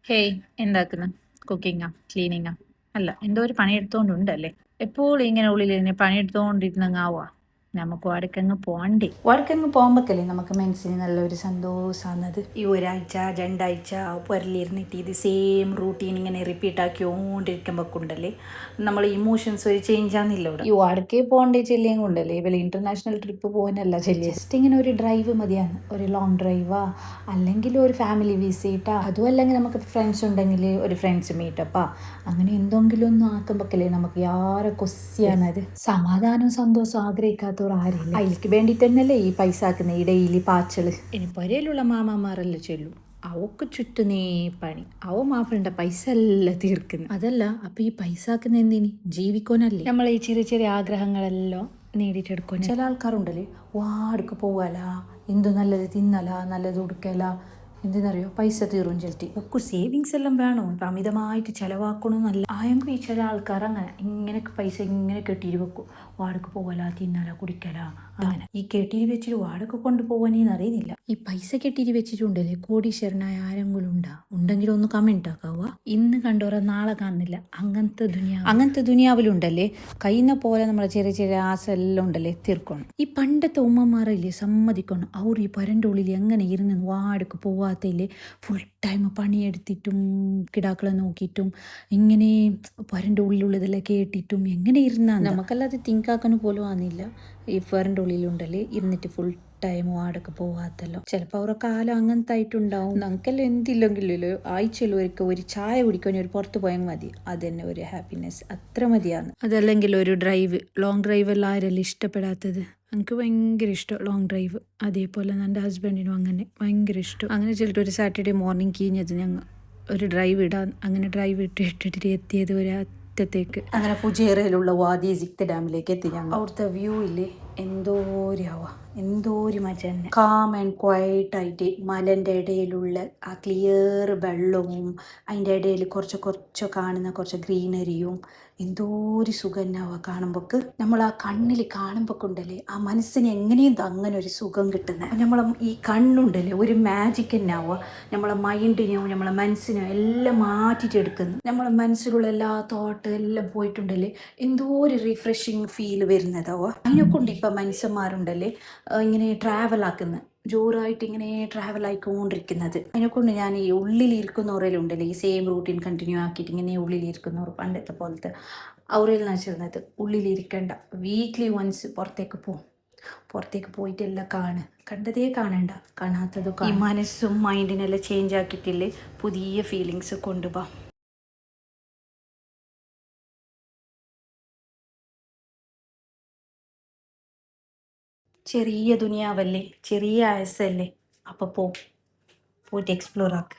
Hey, എന്താക്കുന്നു? കുക്കിങ്ങാ? ക്ലീനിങ്ങാ? അല്ല, എന്തോ ഒരു പണിയെടുത്തോണ്ടുണ്ടല്ലേ? എപ്പോഴും ഇങ്ങനെ ഉള്ളിലിരുന്ന് പണിയെടുത്തോണ്ടിരുന്നങ്ങാവുക. നമുക്ക് വാടക്കങ്ങ് പോണ്ടേ? വാടക്കങ്ങ് പോകുമ്പോഴല്ലേ നമുക്ക് മനസ്സിന് നല്ലൊരു സന്തോഷമാകുന്നത്. ഈ ഒരാഴ്ച രണ്ടാഴ്ച പുരലിരുന്നിട്ട് ഇത് സെയിം റൂട്ടീൻ ഇങ്ങനെ റിപ്പീറ്റ് ആക്കിക്കൊണ്ടിരിക്കുമ്പോൾ ഉണ്ടല്ലേ നമ്മൾ ഇമോഷൻസ് ഒരു ചേഞ്ച് ആകുന്നില്ല ഇവിടെ. ഈ വാടക്കേ പോകണ്ടേ ചെല്ലിയും കൊണ്ടല്ലേ ഇവർ ഇന്റർനാഷണൽ ട്രിപ്പ് പോകാനല്ല ചെല്ലിയ. ജസ്റ്റ് ഇങ്ങനെ ഒരു ഡ്രൈവ് മതിയാണ്, ഒരു ലോങ് ഡ്രൈവാ അല്ലെങ്കിൽ ഒരു ഫാമിലി വിസിറ്റാ, അതും അല്ലെങ്കിൽ നമുക്ക് ഫ്രണ്ട്സ് ഉണ്ടെങ്കിൽ ഒരു ഫ്രണ്ട്സ് മീറ്റപ്പാ, അങ്ങനെ എന്തെങ്കിലും ഒന്നും ആക്കുമ്പോഴല്ലേ നമുക്ക് യാരെ കൊസ്സിയാണത്. സമാധാനവും സന്തോഷവും ആഗ്രഹിക്കാത്തവർ ആരില്ല. അതിലേക്ക് വേണ്ടി തന്നെയല്ലേ ഈ പൈസ ആക്കുന്ന ഈ ഡെയിലി പാച്ചല്. ഇനി പൊരയിലുള്ള മാമാമാരെല്ലാം ചൊല്ലും അവക്ക് ചുറ്റുനേ പണി, അവ മാപ്പിളുടെ പൈസ എല്ലാം തീർക്കുന്നു. അതല്ല, അപ്പൊ ഈ പൈസ ആക്കുന്ന എന്തിനി? ജീവിക്കോനല്ലേ? നമ്മൾ ഈ ചെറിയ ചെറിയ ആഗ്രഹങ്ങളെല്ലാം നേടിയിട്ടെടുക്കും. ചില ആൾക്കാരുണ്ടല്ലേ വാടക്ക് പോവാല, എന്തു നല്ലത് തിന്നല, നല്ലത് ഉടുക്കല, എന്തെന്നറിയോ പൈസ തീറും ചെലുത്തി. ഒക്കെ സേവിങ്സ് എല്ലാം വേണോ? ഇപ്പം അമിതമായിട്ട് ചിലവാക്കണമെന്നല്ല. ആയെങ്കിൽ ഈ ചില ആൾക്കാർ അങ്ങനെ ഇങ്ങനെ പൈസ ഇങ്ങനെ കെട്ടിയിട്ട് വെക്കും. വാടക പോകല, തിന്നല, കുടിക്കല, അങ്ങനെ. ഈ കെട്ടിയിട്ട് വെച്ചിട്ട് വാടക കൊണ്ടുപോകാനേന്ന് അറിയുന്നില്ല. ഈ പൈസ കെട്ടിയിട്ട് വെച്ചിട്ടുണ്ടല്ലേ കോടീശ്വരനായ ആരെങ്കിലും ഉണ്ടെങ്കിലും ഒന്ന് കമൻറ്റ് ആക്കാവുക. ഇന്ന് കണ്ടോറ നാളെ കാണുന്നില്ല. അങ്ങനത്തെ ദുനിയാവിലുണ്ടല്ലേ കഴിയുന്ന പോലെ നമ്മളെ ചെറിയ ചെറിയ ആശ എല്ലാം ഉണ്ടല്ലേ തീർക്കണം. ഈ പണ്ടത്തെ ഉമ്മമാരില്ലേ സമ്മതിക്കണം, അവർ ഈ പരൻ്റെ ഉള്ളിൽ എങ്ങനെ ഇരുന്ന് വാടക പോവാത്തയില്ലേ ഫുൾ ടൈം പണിയെടുത്തിട്ടും കിടാക്കളെ നോക്കിയിട്ടും ഇങ്ങനെ പരൻ്റെ ഉള്ളിലുള്ളതെല്ലാം കേട്ടിട്ടും എങ്ങനെ ഇരുന്നാ നമുക്കല്ലാതെ തിങ്കാക്കാനും പോലും ആകുന്നില്ല. ഈ പരൻ്റെ ഉള്ളിലുണ്ടല്ലേ ഇരുന്നിട്ട് ഫുൾ ടൈം വാടക പോവാത്തല്ലോ. ചിലപ്പോൾ അവരുടെ കാലം അങ്ങനത്തെ ആയിട്ടുണ്ടാവും. നമുക്കെല്ലാം എന്തില്ലെങ്കിലല്ലോ ആഴ്ചയിൽ ഒരു ചായ കുടിക്കാൻ ഒരു പുറത്ത് പോയാൽ മതി, അത് തന്നെ ഒരു ഹാപ്പിനെസ്, അത്ര മതിയാണ്. അതല്ലെങ്കിൽ ഒരു ഡ്രൈവ്, ലോങ് ഡ്രൈവ് എല്ലാം ആരെല്ലാം ഇഷ്ടപ്പെടാത്തത്? എനിക്ക് ഭയങ്കര ഇഷ്ടം ലോങ് ഡ്രൈവ്. അതേപോലെ എൻ്റെ ഹസ്ബൻഡിനും അങ്ങനെ ഭയങ്കര ഇഷ്ടം. അങ്ങനെ ചെല്ലിട്ട് ഒരു സാറ്റർഡേ മോർണിംഗ് കീഞ്ഞത് ഞങ്ങൾ ഒരു ഡ്രൈവ് ഇടാൻ, അങ്ങനെ ഡ്രൈവ് ഇട്ടിട്ട് എത്തിയത് ഒരു അറ്റത്തേക്ക്. അങ്ങനെ ഫുജേറയിലുള്ള വാദി സിക്ത് ഡാമിലേക്ക് എത്തി ഞങ്ങൾ. അവിടുത്തെ വ്യൂ ഇല്ലേ എന്തോ ഒരു മജ തന്നെ. കാം ആൻഡ് ക്വയറ്റ് ആയിട്ട് മലൻ്റെ ഇടയിലുള്ള ആ ക്ലിയർ വെള്ളവും അതിൻ്റെ ഇടയിൽ കുറച്ച് കാണുന്ന കുറച്ച് ഗ്രീനറിയും എന്തോ ഒരു സുഖം തന്നെയാവുക കാണുമ്പോൾക്ക്. നമ്മൾ ആ കണ്ണിൽ കാണുമ്പോൾ ഉണ്ടല്ലേ ആ മനസ്സിന് എങ്ങനെയും അങ്ങനെ ഒരു സുഖം കിട്ടുന്നത്. നമ്മളെ ഈ കണ്ണുണ്ടല്ലേ ഒരു മാജിക് തന്നെ ആവുക. നമ്മളെ മൈൻഡിനെയോ നമ്മളെ മനസ്സിനോ എല്ലാം മാറ്റിയിട്ട് എടുക്കുന്നു. നമ്മളെ മനസ്സിലുള്ള എല്ലാ തോട്ട് എല്ലാം പോയിട്ടുണ്ടല്ലേ എന്തോ ഒരു റിഫ്രഷിങ് ഫീൽ വരുന്നതാവുക. അതിനെക്കൊണ്ട് ഇപ്പം മനുഷ്യന്മാരുണ്ടല്ലേ ഇങ്ങനെ ട്രാവൽ ആക്കുന്നത്, ജോറായിട്ട് ഇങ്ങനെ ട്രാവൽ ആയിക്കൊണ്ടിരിക്കുന്നത്. അതിനെക്കൊണ്ട് ഞാൻ ഈ ഉള്ളിലിരിക്കുന്നവരെല്ലാം ഈ സെയിം റൂട്ടീൻ കണ്ടിന്യൂ ആക്കിയിട്ട് ഇങ്ങനെ ഉള്ളിലിരിക്കുന്നവർ പണ്ടത്തെ പോലത്തെ അവരെല്ലാം വെച്ചിരുന്നത് ഉള്ളിലിരിക്കേണ്ട, വീക്ക്ലി വൺസ് പുറത്തേക്ക് പോയിട്ടെല്ലാം കണ്ടതേ കാണണ്ട, കാണാത്തതും ഈ മനസ്സും മൈൻഡിനെല്ലാം ചേഞ്ച് ആക്കിയിട്ടില്ലേ പുതിയ ഫീലിങ്സ് കൊണ്ടുപോകാം. ചെറിയ ദുനിയാവല്ലേ, ചെറിയ ആയസല്ലേ, അപ്പോൾ പോയിട്ട് എക്സ്പ്ലോർ ആക്ക്.